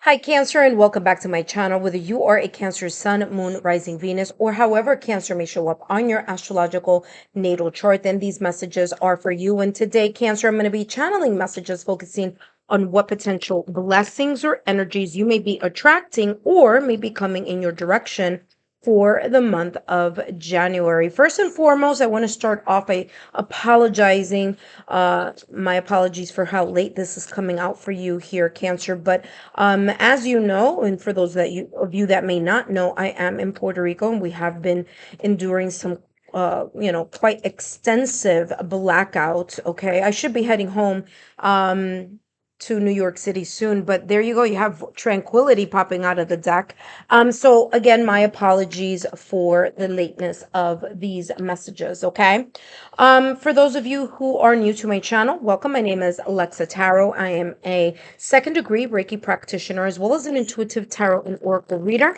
Hi, Cancer, and welcome back to my channel. Whether you are a Cancer Sun, Moon, Rising Venus, or however Cancer may show up on your astrological natal chart, then these messages are for you. And today, Cancer, I'm going to be channeling messages focusing on what potential blessings or energies you may be attracting or may be coming in your direction for the month of January. First and foremost, I want to start off by apologizing. My apologies for how late this is coming out for you here, Cancer. But as you know, and for those of you that may not know, I am in Puerto Rico, and we have been enduring some quite extensive blackout. Okay, I should be heading home to New York City soon, but there you go. You have tranquility popping out of the deck. So again, my apologies for the lateness of these messages. Okay. For those of you who are new to my channel, welcome. My name is Lexa Tarot. I am a second degree Reiki practitioner as well as an intuitive tarot and oracle reader.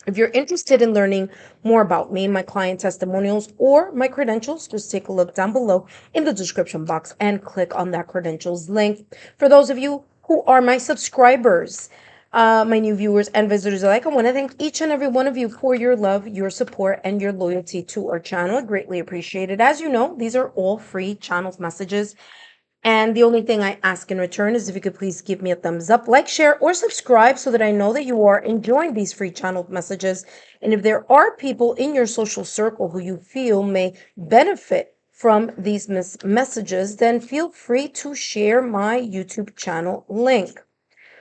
If you're interested in learning more about me, my client testimonials, or my credentials, just take a look down below in the description box and click on that credentials link. For those of you who are my subscribers, my new viewers and visitors alike, I want to thank each and every one of you for your love, your support, and your loyalty to our channel. I greatly appreciate it. As you know, these are all free channels messages. And the only thing I ask in return is if you could please give me a thumbs up, like, share, or subscribe so that I know that you are enjoying these free channel messages. And if there are people in your social circle who you feel may benefit from these messages, then feel free to share my YouTube channel link.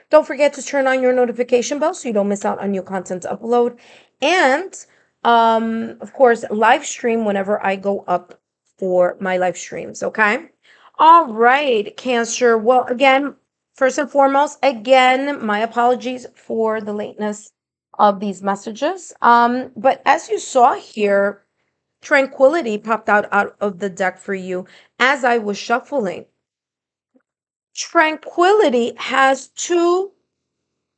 Don't forget to turn on your notification bell so you don't miss out on new content upload. And of course, live stream whenever I go up for my live streams, okay? All right, Cancer. Well, again, first and foremost, again, my apologies for the lateness of these messages. But as you saw here, tranquility popped out of the deck for you as I was shuffling. Tranquility has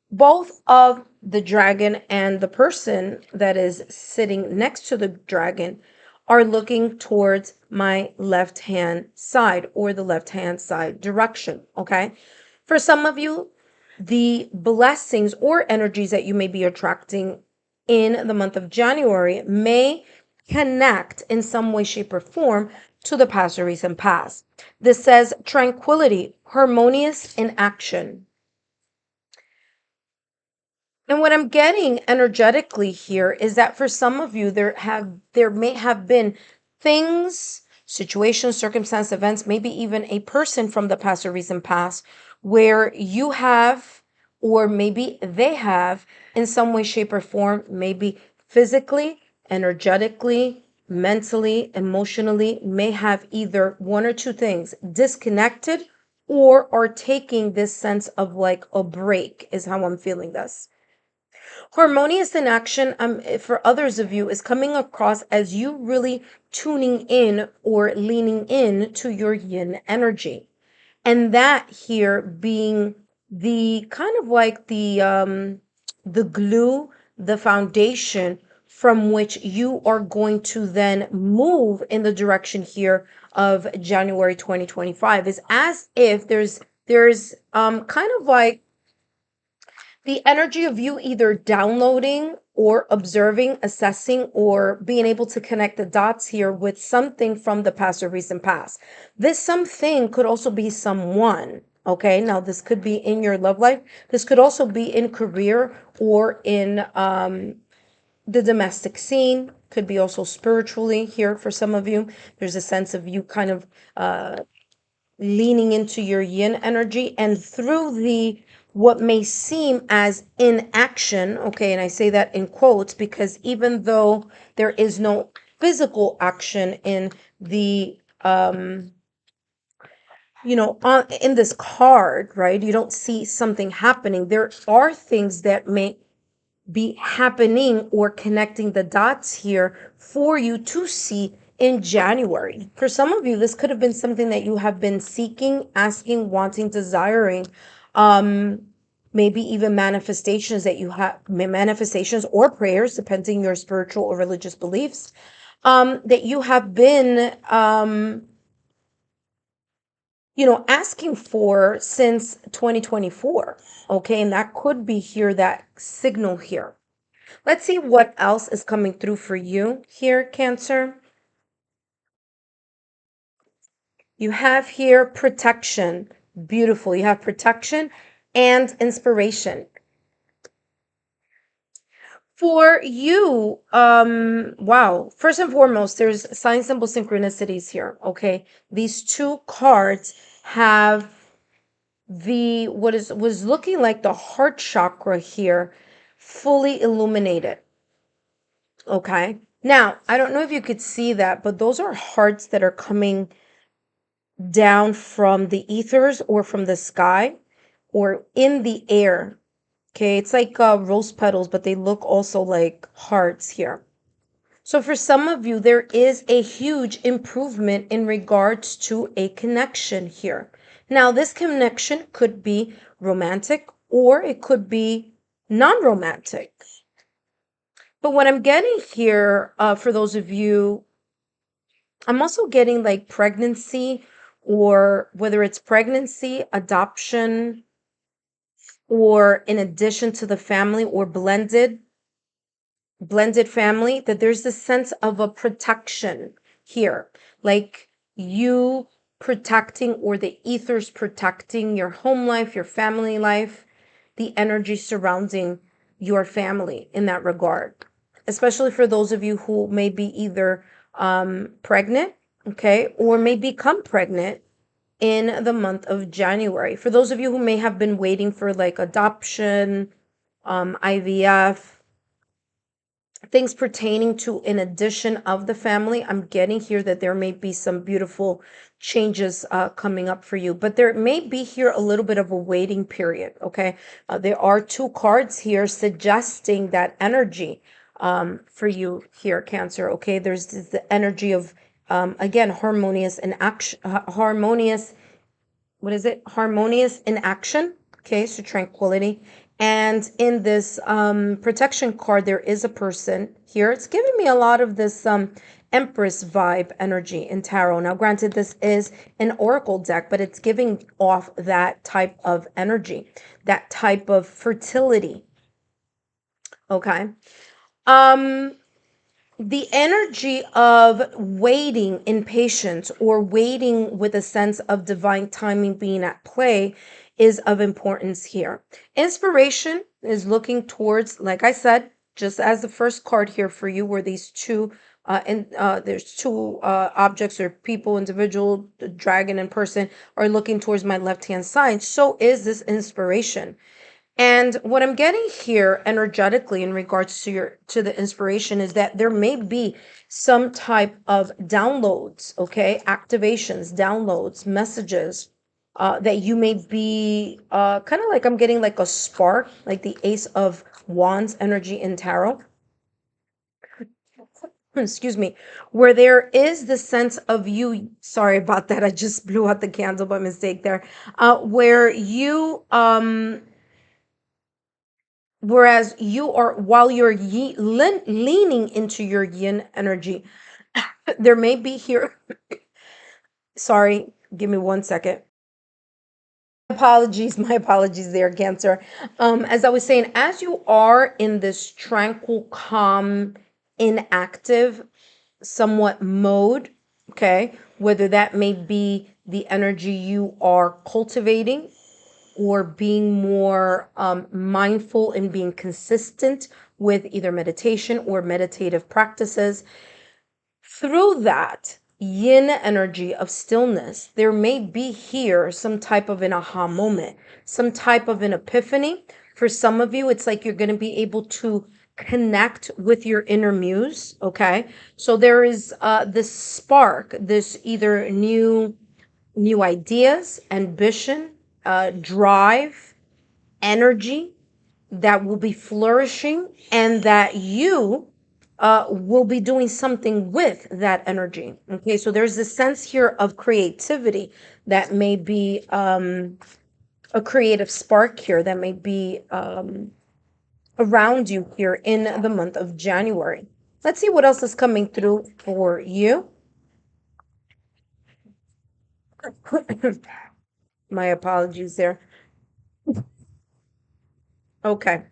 both of the dragon and the person that is sitting next to the dragon are looking towards my left hand side or the left hand side direction. Okay. For some of you, the blessings or energies that you may be attracting in the month of January may connect in some way, shape, or form to the past or recent past. This says tranquility, harmonious in action. And what I'm getting energetically here is that for some of you, there may have been things, situations, circumstance, events, maybe even a person from the past or recent past where you have, or maybe they have, in some way, shape, or form, maybe physically, energetically, mentally, emotionally, may have either one or two things disconnected or are taking this sense of like a break, is how I'm feeling this. Harmonious in action, for others of you, is coming across as you really tuning in or leaning in to your yin energy. And that here being the kind of like the glue, the foundation from which you are going to then move in the direction here of January 2025, is as if there's kind of like the energy of you either downloading or observing, assessing, or being able to connect the dots here with something from the past or recent past. This something could also be someone. Okay, now this could be in your love life. This could also be in career or in the domestic scene. Could be also spiritually here for some of you. There's a sense of you kind of leaning into your yin energy, and through the what may seem as inaction, okay, and I say that in quotes because even though there is no physical action in the in this card, right, you don't see something happening, there are things that may be happening or connecting the dots here for you to see in January. For some of you, this could have been something that you have been seeking, asking, wanting, desiring, maybe even manifestations that you have, manifestations or prayers, depending your spiritual or religious beliefs, that you have been, asking for since 2024. Okay, and that could be here, that signal here. Let's see what else is coming through for you here, Cancer. You have here protection. Beautiful. You have protection and inspiration. For you, wow. First and foremost, there's sign symbol synchronicities here. Okay. These two cards have the what is was looking like the heart chakra here fully illuminated. Okay. Now, I don't know if you could see that, but those are hearts that are coming down from the ethers or from the sky or in the air. Okay, it's like rose petals, but they look also like hearts here. So for some of you, there is a huge improvement in regards to a connection here. Now, this connection could be romantic or it could be non-romantic. But what I'm getting here, for those of you, I'm also getting like pregnancy, or whether it's pregnancy, adoption, or in addition to the family, or blended family, that there's this sense of a protection here, like you protecting, or the ethers protecting your home life, your family life, the energy surrounding your family in that regard, especially for those of you who may be either pregnant, okay, or may become pregnant in the month of January. For those of you who may have been waiting for like adoption, IVF, things pertaining to an addition of the family, I'm getting here that there may be some beautiful changes coming up for you, but there may be here a little bit of a waiting period. Okay, there are two cards here suggesting that energy for you here, Cancer. Okay, there's the energy of again, harmonious and action, harmonious, what is it? Harmonious in action. Okay, so tranquility. And in this protection card, there is a person here. It's giving me a lot of this Empress vibe energy in tarot. Now, granted, this is an oracle deck, but it's giving off that type of energy, that type of fertility. Okay. Um, the energy of waiting in patience, or waiting with a sense of divine timing being at play, is of importance here. Inspiration is looking towards, like I said, just as the first card here for you, where these two and there's two objects or people, individual, the dragon and person, are looking towards my left hand side. So is this inspiration. And what I'm getting here energetically in regards to the inspiration is that there may be some type of downloads, okay, activations, downloads, messages that you may be kind of like, I'm getting like a spark, like the Ace of Wands energy in tarot. Excuse me, where there is the sense of you. Sorry about that. I just blew out the candle by mistake there. Where you whereas you are, while you're leaning into your yin energy, there may be here, sorry, give me 1 second. Apologies, my apologies there, Cancer. As I was saying, as you are in this tranquil, calm, inactive, somewhat mode, okay, whether that may be the energy you are cultivating, or being more mindful and being consistent with either meditation or meditative practices. Through that yin energy of stillness, there may be here some type of an aha moment, some type of an epiphany. For some of you, it's like you're going to be able to connect with your inner muse. Okay, so there is this spark, this either new ideas, ambition, drive, energy that will be flourishing, and that you will be doing something with that energy. Okay, so there's this sense here of creativity that may be a creative spark here that may be around you here in the month of January. Let's see what else is coming through for you. My apologies there. Okay.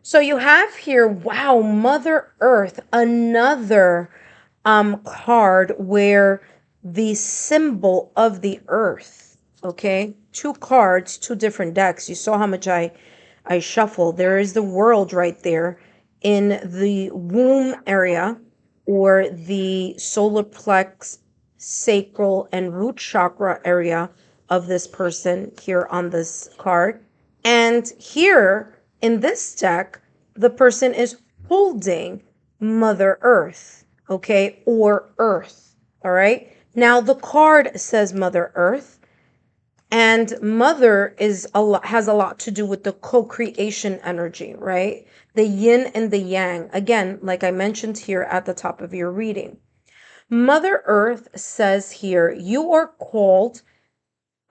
So you have here, wow, Mother Earth, another card where the symbol of the earth, okay? Two cards, two different decks. You saw how much I shuffled. There is the world right there in the womb area or the solar plex, sacral, and root chakra area of this person here on this card. And here in this deck, the person is holding Mother Earth, okay, or Earth, all right? Now the card says Mother Earth, and Mother has a lot to do with the co-creation energy, right? The yin and the yang. Again, like I mentioned here at the top of your reading. Mother Earth says here, you are called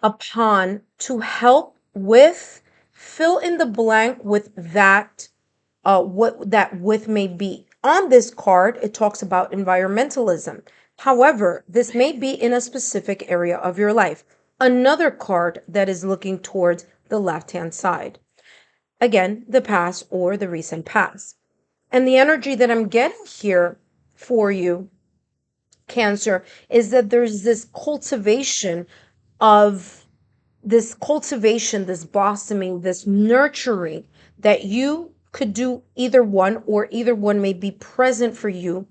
upon to help with, fill in the blank with that, what that with may be. On this card, it talks about environmentalism. However, this may be in a specific area of your life. Another card that is looking towards the left-hand side. Again, the past or the recent past. And the energy that I'm getting here for you, Cancer, is that there's this cultivation, this blossoming, this nurturing that you could do either one, or either one may be present for you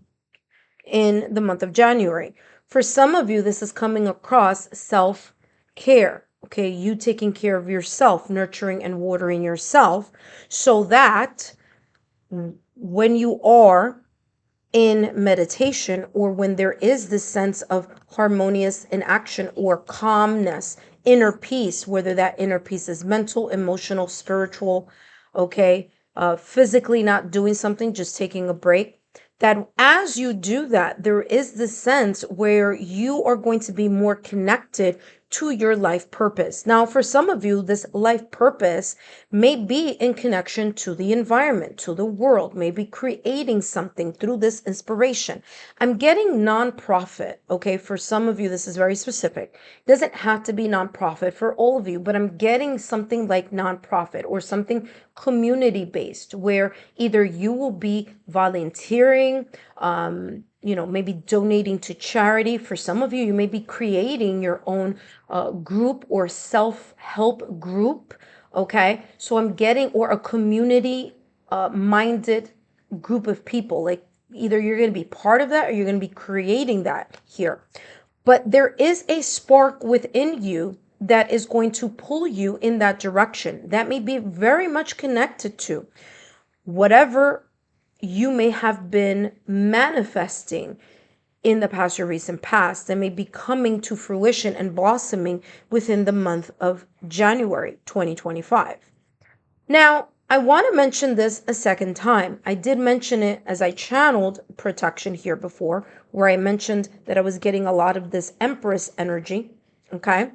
in the month of January. For some of you, this is coming across self-care. Okay, you taking care of yourself, nurturing and watering yourself, so that when you are in meditation, or when there is this sense of harmonious inaction or calmness, inner peace, whether that inner peace is mental, emotional, spiritual, okay, physically not doing something, just taking a break, that as you do that, there is this sense where you are going to be more connected to your life purpose. Now, for some of you, this life purpose may be in connection to the environment, to the world, maybe creating something through this inspiration. I'm getting nonprofit, okay? For some of you, this is very specific. It doesn't have to be nonprofit for all of you, but I'm getting something like nonprofit or something community based, where either you will be volunteering, maybe donating to charity. For some of you, you may be creating your own group or self-help group. Okay, so I'm getting, or a community minded group of people. Like either you're going to be part of that or you're going to be creating that here. But there is a spark within you that is going to pull you in that direction. That may be very much connected to whatever you may have been manifesting in the past or recent past, that may be coming to fruition and blossoming within the month of January 2025. Now, I want to mention this a second time. I did mention it as I channeled protection here before, where I mentioned that I was getting a lot of this Empress energy, okay,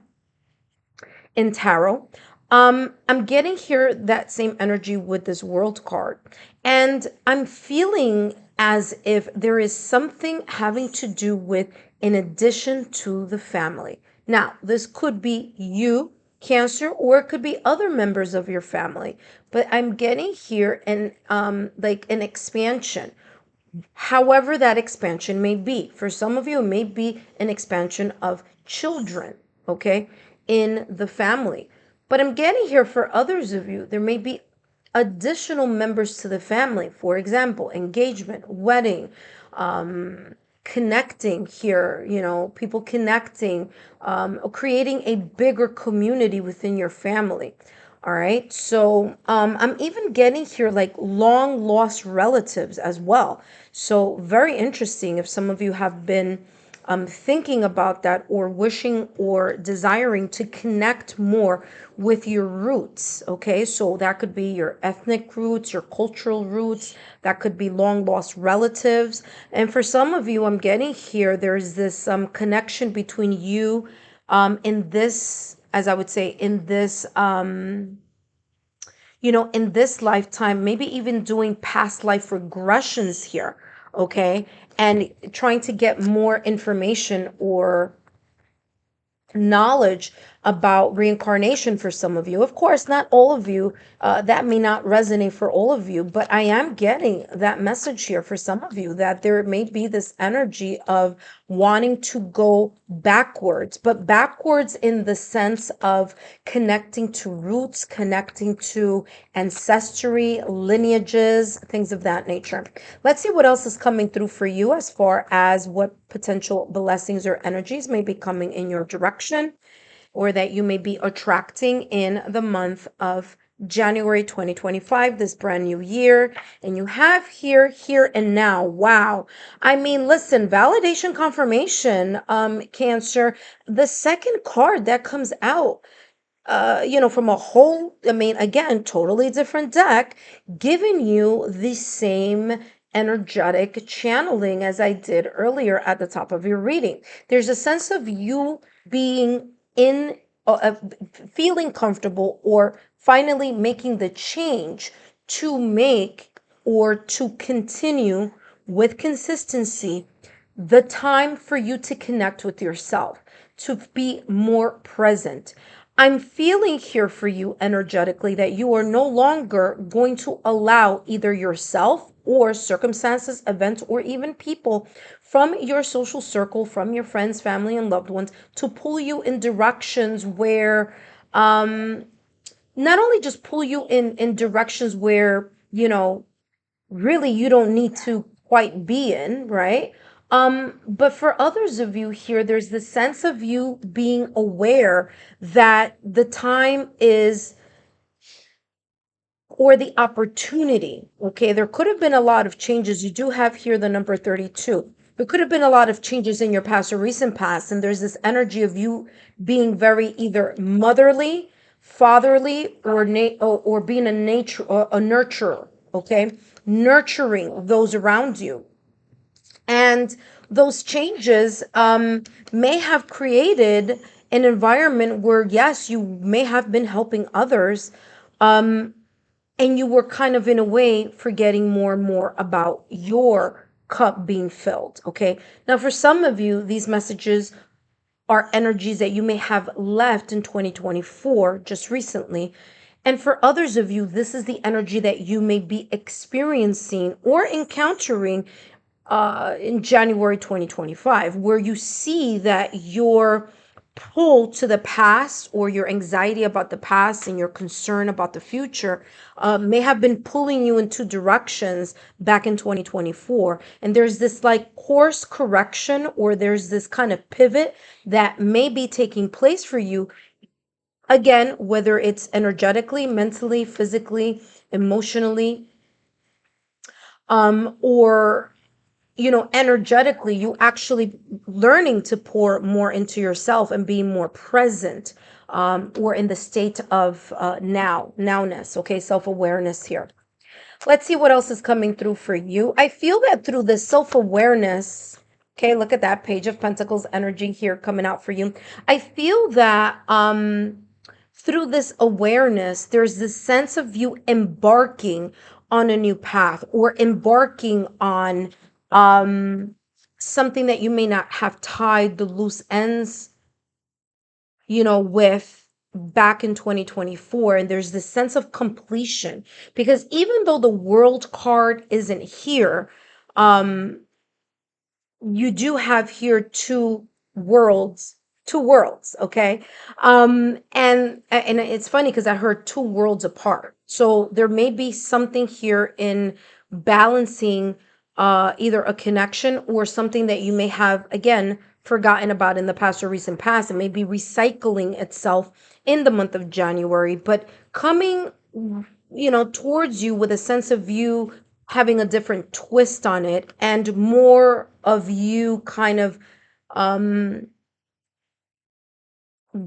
in tarot. I'm getting here that same energy with this World card. And I'm feeling as if there is something having to do with in addition to the family. Now, this could be you, Cancer, or it could be other members of your family. But I'm getting here like an expansion. However that expansion may be. For some of you, it may be an expansion of children, okay, in the family. But I'm getting here for others of you, there may be additional members to the family. For example, engagement, wedding, connecting here, people connecting, creating a bigger community within your family. All right. So I'm even getting here like long lost relatives as well. So very interesting if some of you have been thinking about that, or wishing or desiring to connect more with your roots. Okay, so that could be your ethnic roots, your cultural roots, that could be long lost relatives. And for some of you, I'm getting here, there's this connection between you in this, as I would say, in this in this lifetime, maybe even doing past life regressions here, okay? And trying to get more information, or knowledge about reincarnation for some of you. Of course, not all of you. That may not resonate for all of you, but I am getting that message here for some of you that there may be this energy of wanting to go backwards, but backwards in the sense of connecting to roots, connecting to ancestry, lineages, things of that nature. Let's see what else is coming through for you as far as what potential blessings or energies may be coming in your direction or that you may be attracting in the month of January 2025, this brand new year. And you have here and now. Wow. I mean, listen, validation confirmation, Cancer, the second card that comes out, from a whole, I mean, again, totally different deck, giving you the same energetic channeling as I did earlier at the top of your reading. There's a sense of you being in, feeling comfortable or finally making the change to make or to continue with consistency the time for you to connect with yourself, to be more present. I'm feeling here for you energetically that you are no longer going to allow either yourself or circumstances, events, or even people from your social circle, from your friends, family, and loved ones to pull you in directions where, not only just pull you in directions where, really you don't need to quite be in, right? But for others of you here, there's this sense of you being aware that the time is, or the opportunity, okay? There could have been a lot of changes. You do have here the number 32. There could have been a lot of changes in your past or recent past, and there's this energy of you being very either motherly, fatherly, or being a nature or a nurturer, okay? Nurturing those around you. And those changes may have created an environment where, yes, you may have been helping others, and you were kind of in a way forgetting more and more about your cup being filled. Okay. Now, for some of you, these messages are energies that you may have left in 2024 just recently. And for others of you, this is the energy that you may be experiencing or encountering in January 2025, where you see that your pull to the past or your anxiety about the past and your concern about the future may have been pulling you in two directions back in 2024. And there's this like course correction, or there's this kind of pivot that may be taking place for you. Again, whether it's energetically, mentally, physically, emotionally, or energetically, you actually learning to pour more into yourself and being more present, or in the state of nowness, okay, self-awareness here. Let's see what else is coming through for you. I feel that through this self-awareness, okay, look at that Page of Pentacles energy here coming out for you. I feel that through this awareness, there's this sense of you embarking on a new path or embarking on something that you may not have tied the loose ends, with back in 2024. And there's this sense of completion because even though the world card isn't here, you do have here two worlds, okay? And it's funny because I heard two worlds apart. So there may be something here in balancing either a connection or something that you may have, again, forgotten about in the past or recent past. It may be recycling itself in the month of January, but coming, towards you with a sense of you having a different twist on it and more of you kind of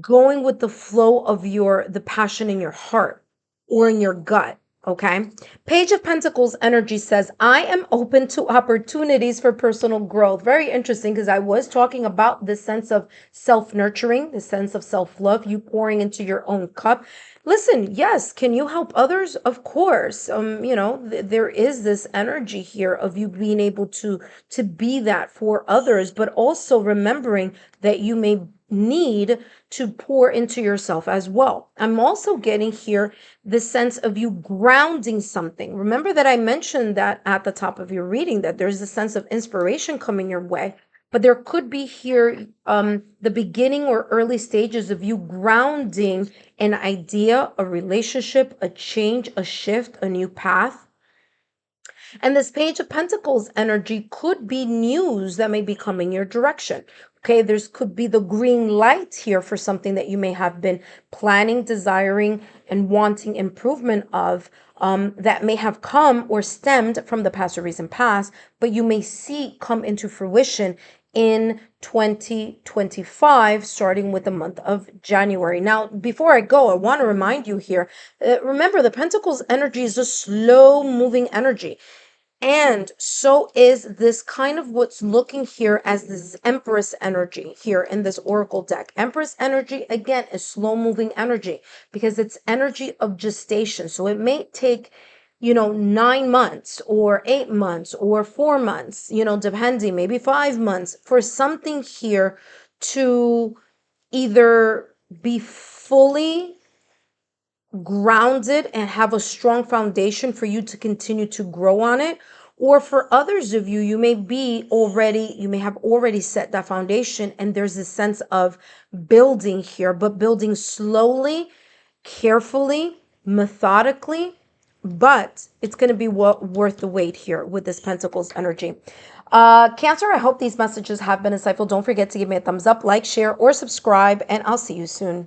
going with the flow of the passion in your heart or in your gut. Okay. Page of Pentacles energy says, I am open to opportunities for personal growth. Very interesting because I was talking about this sense of self-nurturing, the sense of self-love, you pouring into your own cup. Listen, yes, can you help others? Of course. There is this energy here of you being able to be that for others, but also remembering that you may need to pour into yourself as well. I'm also getting here the sense of you grounding something. Remember that I mentioned that at the top of your reading, that there's a sense of inspiration coming your way. But there could be here the beginning or early stages of you grounding an idea, a relationship, a change, a shift, a new path. And this Page of Pentacles energy could be news that may be coming your direction. Okay, there's could be the green light here for something that you may have been planning, desiring, and wanting improvement of, that may have come or stemmed from the past or recent past, but you may see come into fruition in 2025, starting with the month of January. Now, before I go, I want to remind you here, remember the Pentacles energy is a slow moving energy. And so is this kind of what's looking here as this Empress energy here in this Oracle deck. Empress energy, again, is slow moving energy because it's energy of gestation. So it may take, 9 months or 8 months or 4 months, depending, maybe 5 months for something here to either be fully grounded and have a strong foundation for you to continue to grow on it. Or for others of you, you may have already set that foundation, and there's a sense of building here, but building slowly, carefully, methodically. But it's going to be worth the wait here with this Pentacles energy. Cancer, I hope these messages have been insightful. Don't forget to give me a thumbs up, like, share, or subscribe, and I'll see you soon.